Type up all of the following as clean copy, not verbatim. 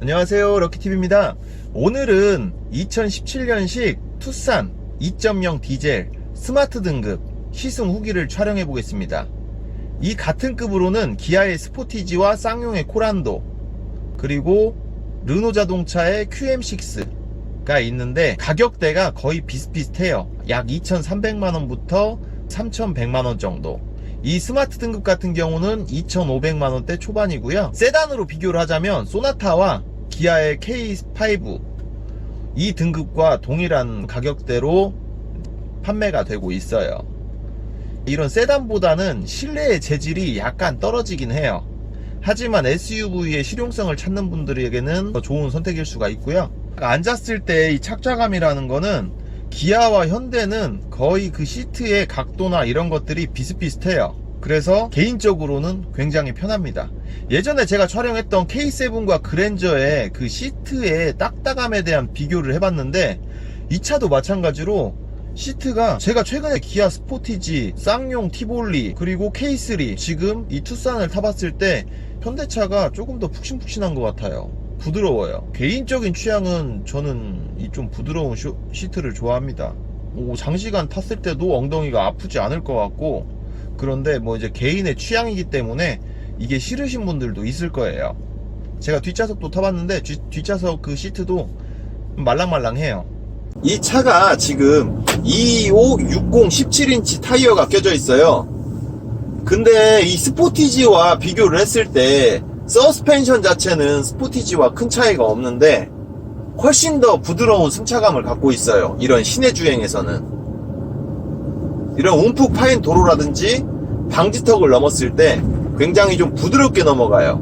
안녕하세요, 럭키TV입니다. 오늘은 2017년식 투싼 2.0 디젤 스마트 등급 시승 후기를 촬영해 보겠습니다. 이 같은 급으로는 기아의 스포티지와 쌍용의 코란도, 그리고 르노 자동차의 QM6가 있는데 가격대가 거의 비슷비슷해요. 약 2,300만원부터 3,100만원 정도. 이 스마트 등급 같은 경우는 2,500만원대 초반이고요. 세단으로 비교를 하자면 소나타와 기아의 K5 이 등급과 동일한 가격대로 판매가 되고 있어요. 이런 세단보다는 실내의 재질이 약간 떨어지긴 해요. 하지만 SUV의 실용성을 찾는 분들에게는 더 좋은 선택일 수가 있고요. 앉았을 때 이 착좌감이라는 거는 기아와 현대는 거의 그 시트의 각도나 이런 것들이 비슷비슷해요. 그래서 개인적으로는 굉장히 편합니다. 예전에 제가 촬영했던 K7과 그랜저의 그 시트의 딱딱함에 대한 비교를 해봤는데 이 차도 마찬가지로 시트가 제가 최근에 기아 스포티지, 쌍용 티볼리, 그리고 K3 지금 이 투싼을 타봤을 때 현대차가 조금 더 푹신푹신한 것 같아요. 부드러워요. 개인적인 취향은 저는 이 좀 부드러운 시트를 좋아합니다. 장시간 탔을 때도 엉덩이가 아프지 않을 것 같고, 그런데 뭐 이제 개인의 취향이기 때문에 이게 싫으신 분들도 있을 거예요. 제가 뒷좌석도 타봤는데 뒷좌석 그 시트도 말랑말랑해요. 이 차가 지금 2560 17인치 타이어가 껴져 있어요. 근데 이 스포티지와 비교를 했을 때 서스펜션 자체는 스포티지와 큰 차이가 없는데 훨씬 더 부드러운 승차감을 갖고 있어요. 이런 시내 주행에서는. 이런 움푹 파인 도로라든지 방지턱을 넘었을 때 굉장히 좀 부드럽게 넘어가요.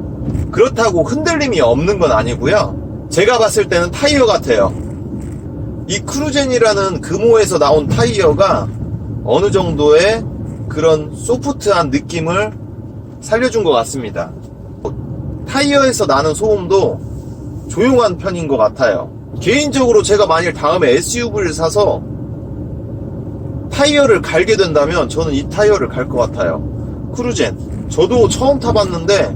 그렇다고 흔들림이 없는 건 아니고요. 제가 봤을 때는 타이어 같아요. 이 크루젠이라는 금호에서 나온 타이어가 어느 정도의 그런 소프트한 느낌을 살려준 것 같습니다. 타이어에서 나는 소음도 조용한 편인 것 같아요. 개인적으로 제가 만일 다음에 SUV를 사서 타이어를 갈게 된다면 저는 이 타이어를 갈 것 같아요. 크루젠. 저도 처음 타봤는데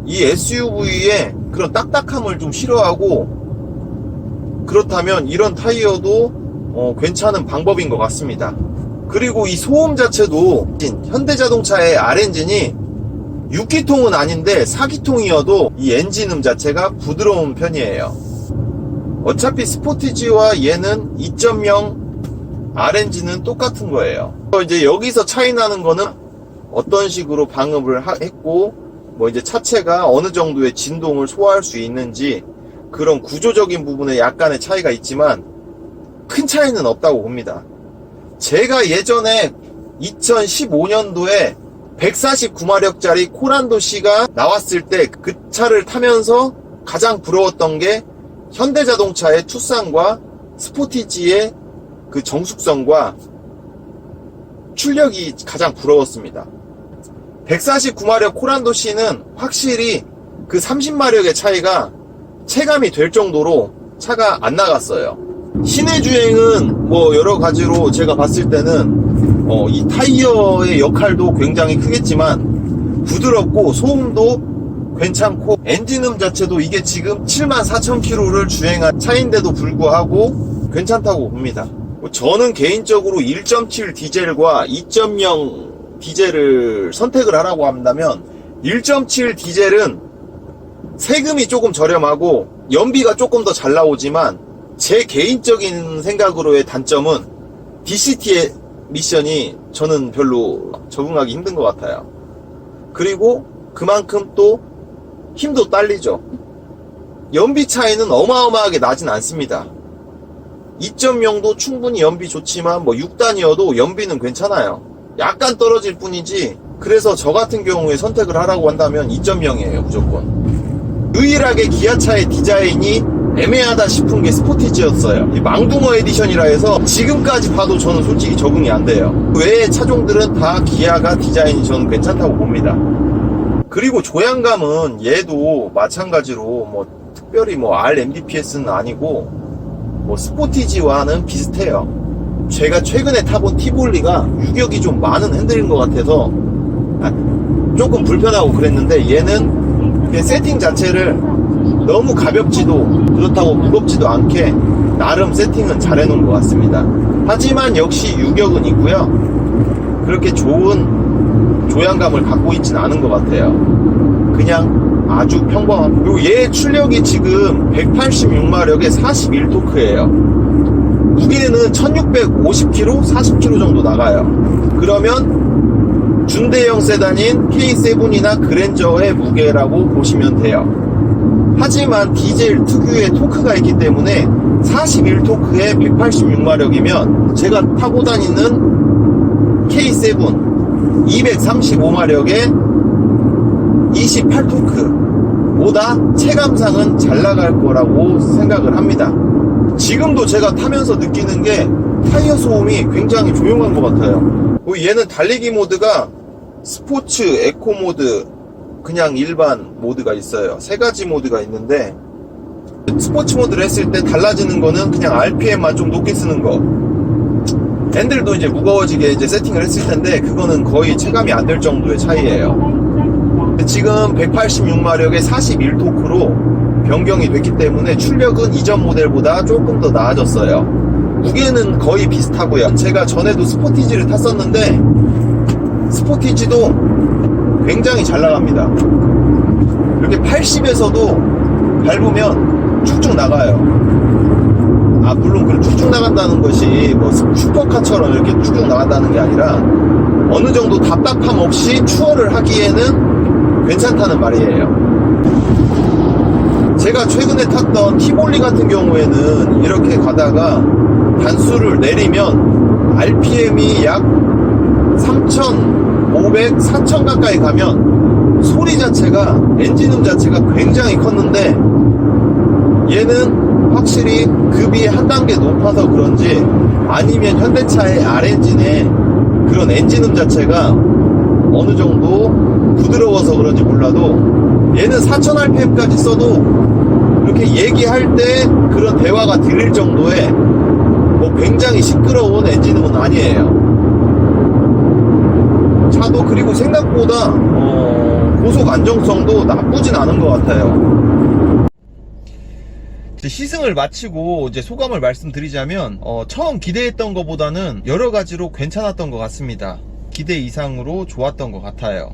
이 SUV의 그런 딱딱함을 좀 싫어하고, 그렇다면 이런 타이어도 괜찮은 방법인 것 같습니다. 그리고 이 소음 자체도 현대자동차의 R엔진이 6기통은 아닌데 4기통이어도 이 엔진음 자체가 부드러운 편이에요. 어차피 스포티지와 얘는 2.0 R엔진은 똑같은 거예요. 이제 여기서 차이 나는 거는 어떤 식으로 방음을 했고, 뭐 이제 차체가 어느 정도의 진동을 소화할 수 있는지, 그런 구조적인 부분에 약간의 차이가 있지만 큰 차이는 없다고 봅니다. 제가 예전에 2015년도에 149마력짜리 코란도 C가 나왔을 때 그 차를 타면서 가장 부러웠던 게 현대자동차의 투싼과 스포티지의 그 정숙성과 출력이 가장 부러웠습니다. 149마력 코란도 C는 확실히 그 30마력의 차이가 체감이 될 정도로 차가 안 나갔어요. 시내 주행은 뭐 여러 가지로 제가 봤을 때는 이 타이어의 역할도 굉장히 크겠지만 부드럽고 소음도 괜찮고 엔진음 자체도 이게 지금 74,000km를 주행한 차인데도 불구하고 괜찮다고 봅니다. 저는 개인적으로 1.7 디젤과 2.0 디젤을 선택을 하라고 한다면 1.7 디젤은 세금이 조금 저렴하고 연비가 조금 더 잘 나오지만 제 개인적인 생각으로의 단점은 DCT의 미션이 저는 별로 적응하기 힘든 것 같아요. 그리고 그만큼 또 힘도 딸리죠. 연비 차이는 어마어마하게 나진 않습니다. 2.0도 충분히 연비 좋지만 뭐 6단이어도 연비는 괜찮아요. 약간 떨어질 뿐이지. 그래서 저 같은 경우에 선택을 하라고 한다면 2.0이에요 무조건. 유일하게 기아차의 디자인이 애매하다 싶은 게 스포티지였어요. 이 망둥어 에디션이라 해서 지금까지 봐도 저는 솔직히 적응이 안 돼요. 그 외의 차종들은 다 기아가 디자인이 저는 괜찮다고 봅니다. 그리고 조향감은 얘도 마찬가지로 뭐 특별히 뭐 RMDPS는 아니고 뭐 스포티지와는 비슷해요. 제가 최근에 타본 티볼리가 유격이 좀 많은 핸들인 것 같아서 조금 불편하고 그랬는데 얘는 세팅 자체를 너무 가볍지도 그렇다고 무겁지도 않게 나름 세팅은 잘 해놓은 것 같습니다. 하지만 역시 유격은 있고요. 그렇게 좋은 조향감을 갖고 있진 않은 것 같아요. 그냥 아주 평범한. 그리고 얘 출력이 지금 186마력에 41토크예요. 무게는 1650kg, 40kg 정도 나가요. 그러면 준대형 세단인 K7이나 그랜저의 무게라고 보시면 돼요. 하지만 디젤 특유의 토크가 있기 때문에 41토크에 186마력이면 제가 타고 다니는 K7 235마력에 28토크보다 체감상은 잘 나갈 거라고 생각을 합니다. 지금도 제가 타면서 느끼는 게 타이어 소음이 굉장히 조용한 것 같아요. 얘는 달리기 모드가 스포츠, 에코 모드, 그냥 일반 모드가 있어요. 세 가지 모드가 있는데 스포츠 모드를 했을 때 달라지는 거는 그냥 RPM만 좀 높게 쓰는 거. 핸들도 이제 무거워지게 이제 세팅을 했을 텐데 그거는 거의 체감이 안 될 정도의 차이예요. 지금 186마력에 41토크로 변경이 됐기 때문에 출력은 이전 모델보다 조금 더 나아졌어요. 무게는 거의 비슷하고요. 제가 전에도 스포티지를 탔었는데 스포티지도 굉장히 잘 나갑니다. 이렇게 80에서도 밟으면 쭉쭉 나가요. 물론 그 쭉쭉 나간다는 것이 뭐 슈퍼카처럼 이렇게 쭉쭉 나간다는 게 아니라 어느 정도 답답함 없이 추월을 하기에는 괜찮다는 말이에요. 제가 최근에 탔던 티볼리 같은 경우에는 이렇게 가다가 단수를 내리면 RPM이 약 3,500, 4,000 가까이 가면 소리 자체가, 엔진음 자체가 굉장히 컸는데 얘는 확실히 급이 한 단계 높아서 그런지 아니면 현대차의 R엔진의 그런 엔진음 자체가 어느 정도 부드러워서 그런지 몰라도 얘는 4000rpm까지 써도 이렇게 얘기할 때 그런 대화가 들릴 정도의 뭐 굉장히 시끄러운 엔진음은 아니에요. 차도 그리고 생각보다 고속 안정성도 나쁘진 않은 것 같아요. 시승을 마치고 이제 소감을 말씀드리자면 처음 기대했던 것보다는 여러 가지로 괜찮았던 것 같습니다. 기대 이상으로 좋았던 것 같아요.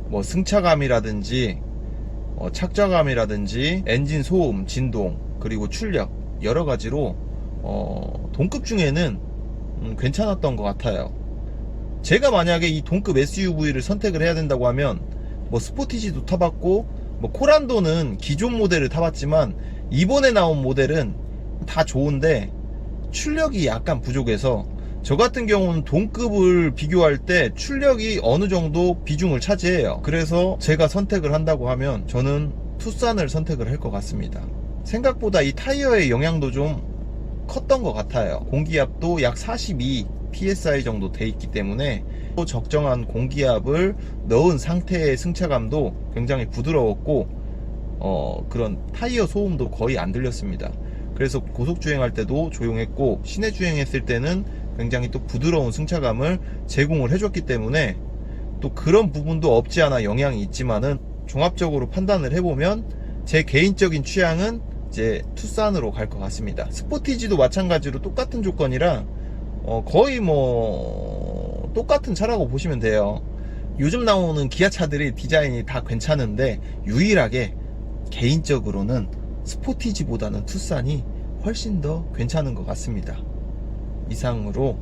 뭐 승차감이라든지 착자감이라든지 엔진 소음, 진동, 그리고 출력 여러 가지로 동급 중에는 괜찮았던 것 같아요. 제가 만약에 이 동급 SUV를 선택을 해야 된다고 하면 뭐 스포티지도 타봤고 뭐 코란도는 기존 모델을 타봤지만 이번에 나온 모델은 다 좋은데 출력이 약간 부족해서 저 같은 경우는 동급을 비교할 때 출력이 어느 정도 비중을 차지해요. 그래서 제가 선택을 한다고 하면 저는 투싼을 선택을 할 것 같습니다. 생각보다 이 타이어의 영향도 좀 컸던 것 같아요. 공기압도 약 42 PSI 정도 돼 있기 때문에 또 적정한 공기압을 넣은 상태의 승차감도 굉장히 부드러웠고 그런 타이어 소음도 거의 안 들렸습니다. 그래서 고속 주행할 때도 조용했고 시내 주행했을 때는 굉장히 또 부드러운 승차감을 제공을 해줬기 때문에 또 그런 부분도 없지 않아 영향이 있지만은 종합적으로 판단을 해보면 제 개인적인 취향은 이제 투싼으로 갈 것 같습니다. 스포티지도 마찬가지로 똑같은 조건이라 거의 뭐 똑같은 차라고 보시면 돼요. 요즘 나오는 기아차들이 디자인이 다 괜찮은데 유일하게 개인적으로는 스포티지보다는 투싼이 훨씬 더 괜찮은 것 같습니다. 이상으로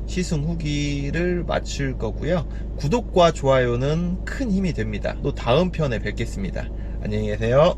시승 후기를 마칠 거고요. 구독과 좋아요는 큰 힘이 됩니다. 또 다음 편에 뵙겠습니다. 안녕히 계세요.